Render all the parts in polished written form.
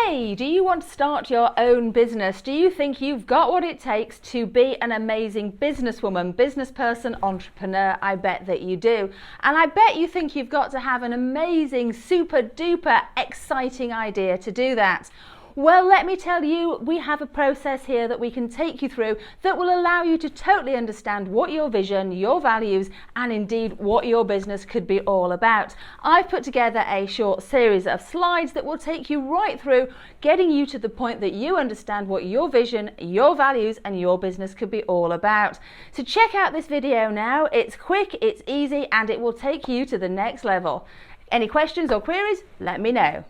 Hey, do you want to start your own business? Do you think you've got what it takes to be an amazing businesswoman, business person, entrepreneur? I bet that you do. And I bet you think you've got to have an amazing, super duper exciting idea to do that. Well, let me tell you, we have a process here that we can take you through that will allow you to totally understand what your vision, your values, and indeed what your business could be all about. I've put together a short series of slides that will take you right through, getting you to the point that you understand what your vision, your values, and your business could be all about. So check out this video now. It's quick, it's easy, and it will take you to the next level. Any questions or queries? Let me know.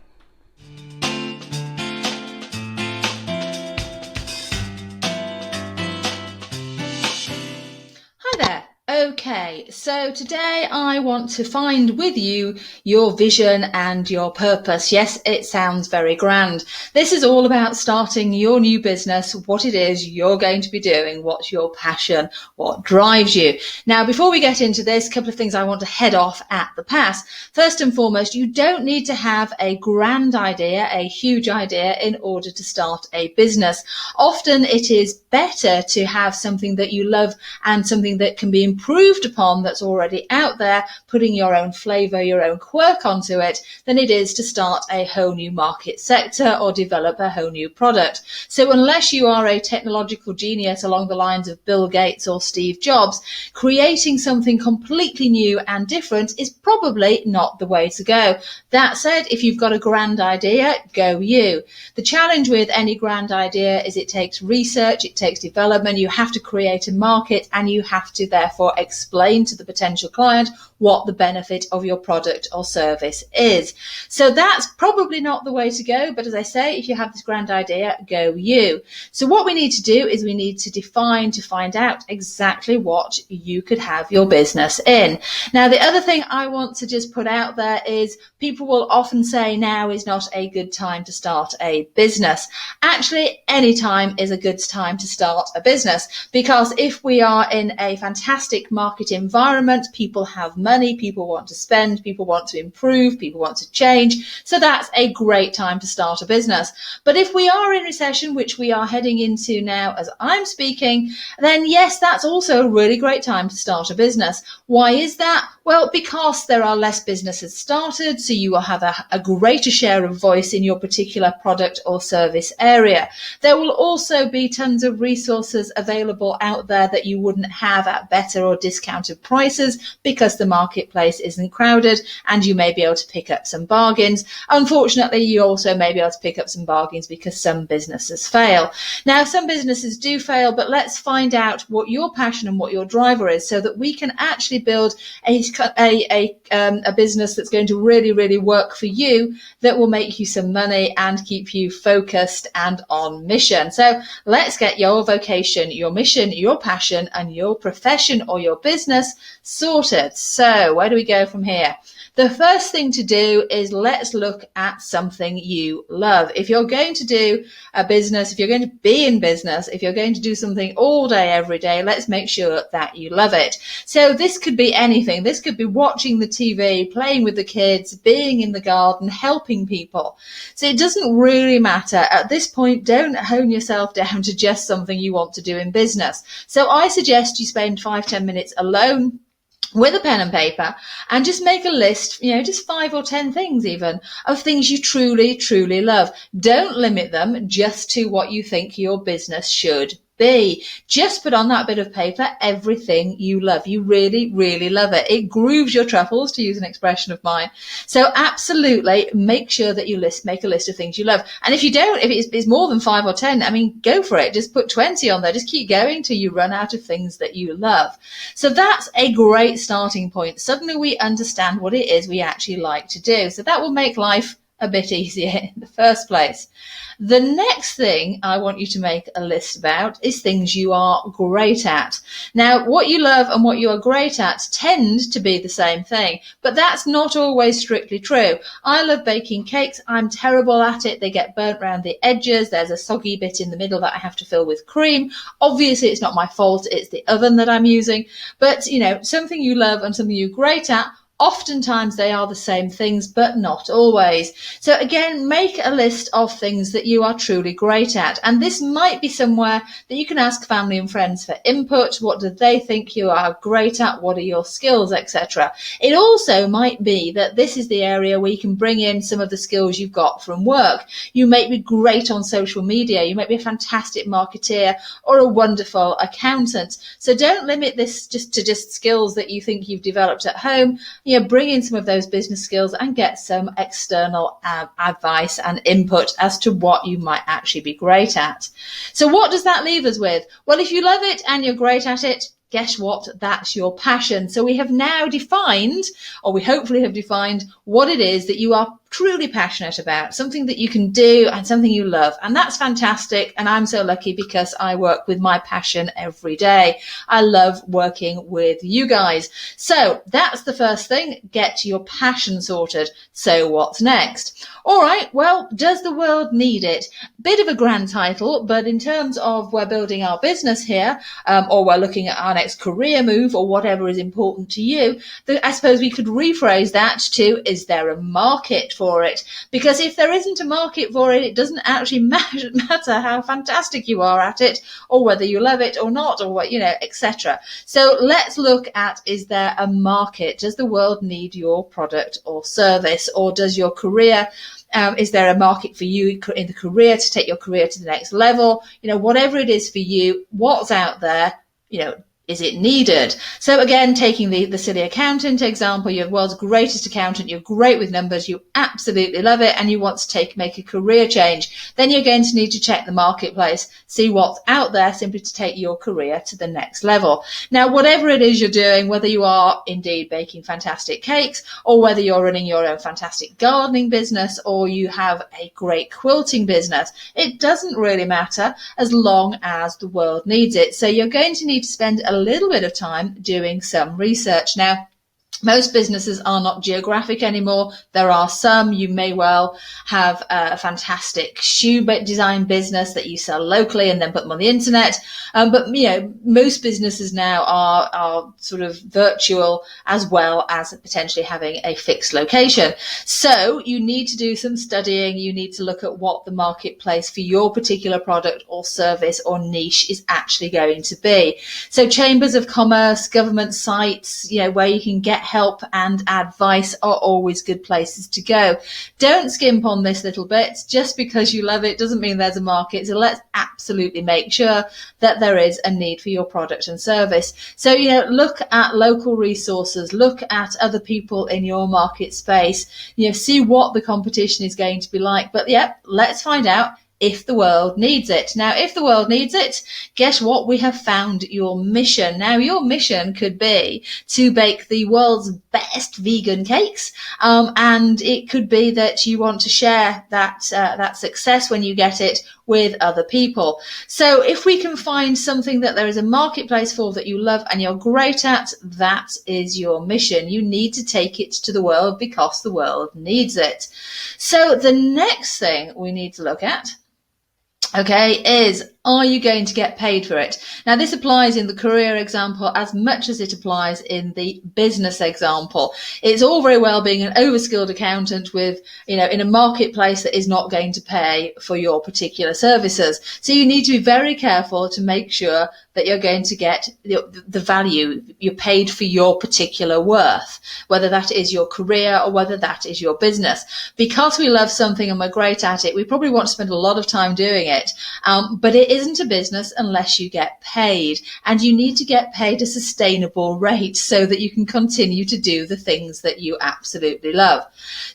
Hi there. Okay, so today I want to find with you your vision and your purpose. Yes, it sounds very grand. This is all about starting your new business, what it is you're going to be doing, what's your passion, what drives you. Now, before we get into this, a couple of things I want to head off at the pass. First and foremost, you don't need to have a grand idea, a huge idea in order to start a business. Often it is better to have something that you love and something that can be improved upon that's already out there, putting your own flavour, your own quirk onto it, than it is to start a whole new market sector or develop a whole new product. So unless you are a technological genius along the lines of Bill Gates or Steve Jobs, creating something completely new and different is probably not the way to go. That said, if you've got a grand idea, go you. The challenge with any grand idea is it takes research, it takes development, you have to create a market, and you have to therefore explain to the potential client what the benefit of your product or service is. So that's probably not the way to go, but as I say, if you have this grand idea, go you. So what we need to do is we need to define, to find out exactly what you could have your business in. Now, the other thing I want to just put out there is people will often say now is not a good time to start a business. Actually, any time is a good time to start a business, because if we are in a fantastic market environment, people have money, people want to spend, people want to improve, people want to change. So that's a great time to start a business. But if we are in recession, which we are heading into now as I'm speaking, then yes, that's also a really great time to start a business. Why is that? Well, because there are less businesses started, so you will have a greater share of voice in your particular product or service area. There will also be tons of resources available out there that you wouldn't have at better or discounted prices because the marketplace isn't crowded, and you may be able to pick up some bargains. Unfortunately, you also may be able to pick up some bargains because some businesses fail. Now, some businesses do fail, but let's find out what your passion and what your driver is so that we can actually build a business that's going to really, really work for you, that will make you some money and keep you focused and on mission. So let's get your vocation, your mission, your passion, and your profession or your business sorted. So where do we go from here? The first thing to do is let's look at something you love. If you're going to do a business, if you're going to be in business, if you're going to do something all day, every day, let's make sure that you love it. So this could be anything. This could be watching the TV, playing with the kids, being in the garden, helping people. So it doesn't really matter. At this point, don't hone yourself down to just something you want to do in business. So I suggest you spend 5-10 minutes alone with a pen and paper and just make a list, just 5 or 10 things even, of things you truly, truly love. Don't limit them just to what you think your business should be. Just put on that bit of paper everything you love. You really, really love it. It grooves your truffles, to use an expression of mine. So absolutely make sure that you make a list of things you love. And if you don't, if it's more than 5 or 10, go for it. Just put 20 on there. Just keep going till you run out of things that you love. So that's a great starting point. Suddenly we understand what it is we actually like to do. So that will make life a bit easier in the first place. The next thing I want you to make a list about is things you are great at. Now, what you love and what you are great at tend to be the same thing, but that's not always strictly true. I love baking cakes. I'm terrible at it. They get burnt around the edges. There's a soggy bit in the middle that I have to fill with cream. Obviously, it's not my fault. It's the oven that I'm using. But, something you love and something you're great at Oftentimes they are the same things, but not always. So again, make a list of things that you are truly great at. And this might be somewhere that you can ask family and friends for input. What do they think you are great at? What are your skills, etc. It also might be that this is the area where you can bring in some of the skills you've got from work. You may be great on social media. You might be a fantastic marketeer or a wonderful accountant. So don't limit this to skills that you think you've developed at home. Bring in some of those business skills and get some external advice and input as to what you might actually be great at. So what does that leave us with? Well, if you love it and you're great at it, guess what? That's your passion. So we have now defined, or we hopefully have defined, what it is that you are truly passionate about, something that you can do and something you love. And that's fantastic. And I'm so lucky because I work with my passion every day. I love working with you guys. So that's the first thing. Get your passion sorted. So what's next? All right. Well, does the world need it? Bit of a grand title, but in terms of we're building our business here, or we're looking at our next career move or whatever is important to you, I suppose we could rephrase that to, is there a market for it? Because if there isn't a market for it, it doesn't actually matter how fantastic you are at it or whether you love it or not or what, etc. So let's look at, is there a market? Does the world need your product or service, or does your career is there a market for you in the career to take your career to the next level? Whatever it is for you, what's out there, is it needed? So again, taking the silly accountant example, you're the world's greatest accountant, you're great with numbers, you absolutely love it, and you want to make a career change. Then you're going to need to check the marketplace, see what's out there simply to take your career to the next level. Now, whatever it is you're doing, whether you are indeed baking fantastic cakes, or whether you're running your own fantastic gardening business, or you have a great quilting business, it doesn't really matter as long as the world needs it. So you're going to need to spend a little bit of time doing some research. Now, most businesses are not geographic anymore. There are some. You may well have a fantastic shoe design business that you sell locally and then put them on the internet. But most businesses now are sort of virtual as well as potentially having a fixed location. So you need to do some studying. You need to look at what the marketplace for your particular product or service or niche is actually going to be. So chambers of commerce, government sites, where you can get help and advice are always good places to go. Don't skimp on this little bit. Just because you love it doesn't mean there's a market. So let's absolutely make sure that there is a need for your product and service. So, look at local resources, look at other people in your market space, see what the competition is going to be like. But let's find out if the world needs it. Now, if the world needs it, guess what? We have found your mission. Now, your mission could be to bake the world's best vegan cakes. And it could be that you want to share that success when you get it with other people. So if we can find something that there is a marketplace for that you love and you're great at, that is your mission. You need to take it to the world because the world needs it. So the next thing we need to look at, is, are you going to get paid for it? Now, this applies in the career example as much as it applies in the business example. It's all very well being an overskilled accountant with, in a marketplace that is not going to pay for your particular services. So you need to be very careful to make sure that you're going to get the value you're paid for your particular worth, whether that is your career or whether that is your business. Because we love something and we're great at it, we probably want to spend a lot of time doing it. But it isn't a business unless you get paid, and you need to get paid a sustainable rate so that you can continue to do the things that you absolutely love.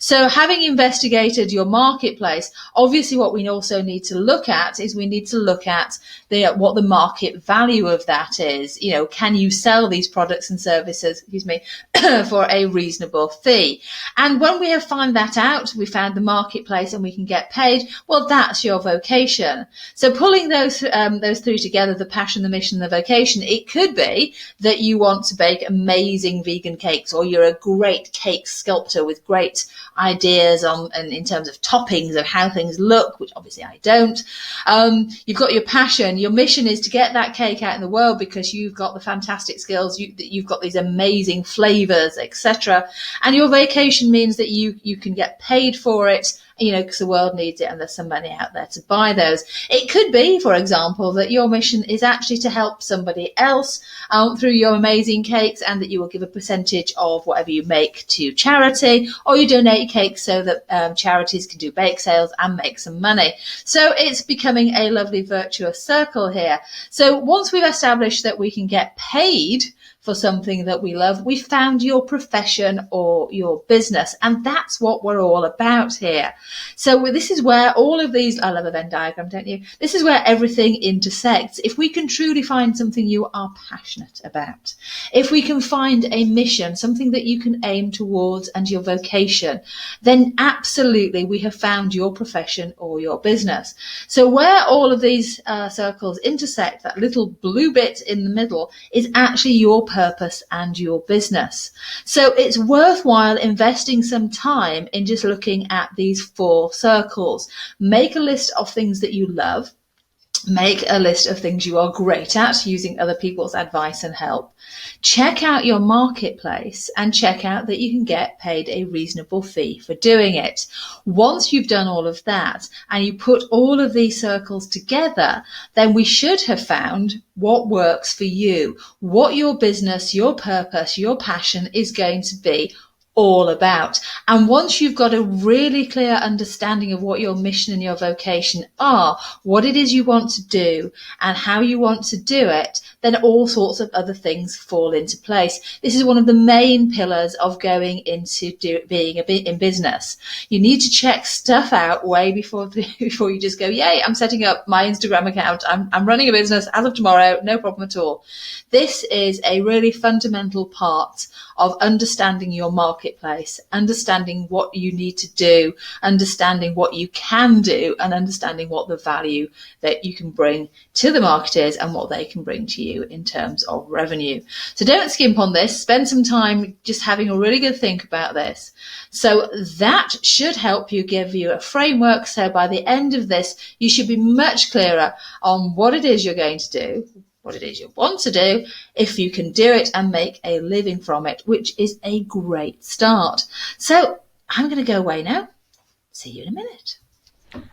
So having investigated your marketplace, obviously what we also need to look at is we need to look at what the market value of that is. Can you sell these products and services, for a reasonable fee? And when we have found that out, we found the marketplace and we can get paid, well, that's your vocation. So pulling those three together, the passion, the mission, the vocation, it could be that you want to bake amazing vegan cakes, or you're a great cake sculptor with great ideas and in terms of toppings of how things look, which obviously I don't. You've got your passion. Your mission is to get that cake cake out in the world because you've got the fantastic skills, you've got these amazing flavors, etc. And your vacation means that you can get paid for it, because the world needs it and there's some money out there to buy those. It could be, for example, that your mission is actually to help somebody else through your amazing cakes, and that you will give a percentage of whatever you make to charity, or you donate cakes so that charities can do bake sales and make some money. So it's becoming a lovely virtuous circle here. So once we've established that we can get paid for something that we love, we found your profession or your business. And that's what we're all about here. So this is where all of these, I love a Venn diagram, don't you? This is where everything intersects. If we can truly find something you are passionate about, if we can find a mission, something that you can aim towards and your vocation, then absolutely we have found your profession or your business. So where all of these circles intersect, that little blue bit in the middle is actually your purpose and your business. So it's worthwhile investing some time in just looking at these 4 circles. Make a list of things that you love. Make a list of things you are great at, using other people's advice and help. Check out your marketplace and check out that you can get paid a reasonable fee for doing it. Once you've done all of that and you put all of these circles together, then we should have found what works for you, what your business, your purpose, your passion is going to be all about. And once you've got a really clear understanding of what your mission and your vocation are, what it is you want to do and how you want to do it, then all sorts of other things fall into place. This is one of the main pillars of going into being in business. You need to check stuff out way before you just go, yay, I'm setting up my Instagram account. I'm running a business as of tomorrow. No problem at all. This is a really fundamental part of understanding your marketplace, understanding what you need to do, understanding what you can do, and understanding what the value that you can bring to the marketers and what they can bring to you in terms of revenue. So don't skimp on this. Spend some time just having a really good think about this. So that should help you, give you a framework. So by the end of this, you should be much clearer on what it is you're going to do, what it is you want to do, if you can do it and make a living from it, which is a great start. So I'm going to go away now. See you in a minute.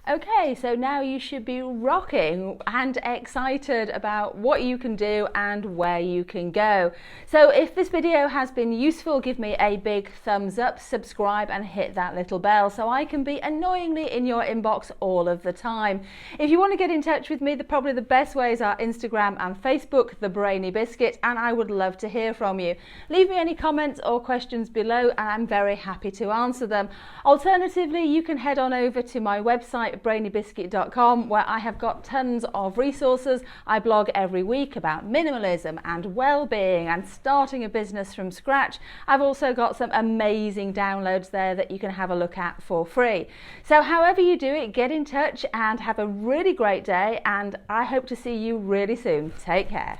Okay, so now you should be rocking and excited about what you can do and where you can go. So if this video has been useful, give me a big thumbs up, subscribe and hit that little bell so I can be annoyingly in your inbox all of the time. If you want to get in touch with me, probably the best ways are Instagram and Facebook, the Brainy Biscuit, and I would love to hear from you. Leave me any comments or questions below and I'm very happy to answer them. Alternatively, you can head on over to my website, brainybiscuit.com, where I have got tons of resources. I blog every week about minimalism and well-being and starting a business from scratch. I've also got some amazing downloads there that you can have a look at for free. So however you do it, get in touch and have a really great day, and I hope to see you really soon. Take care.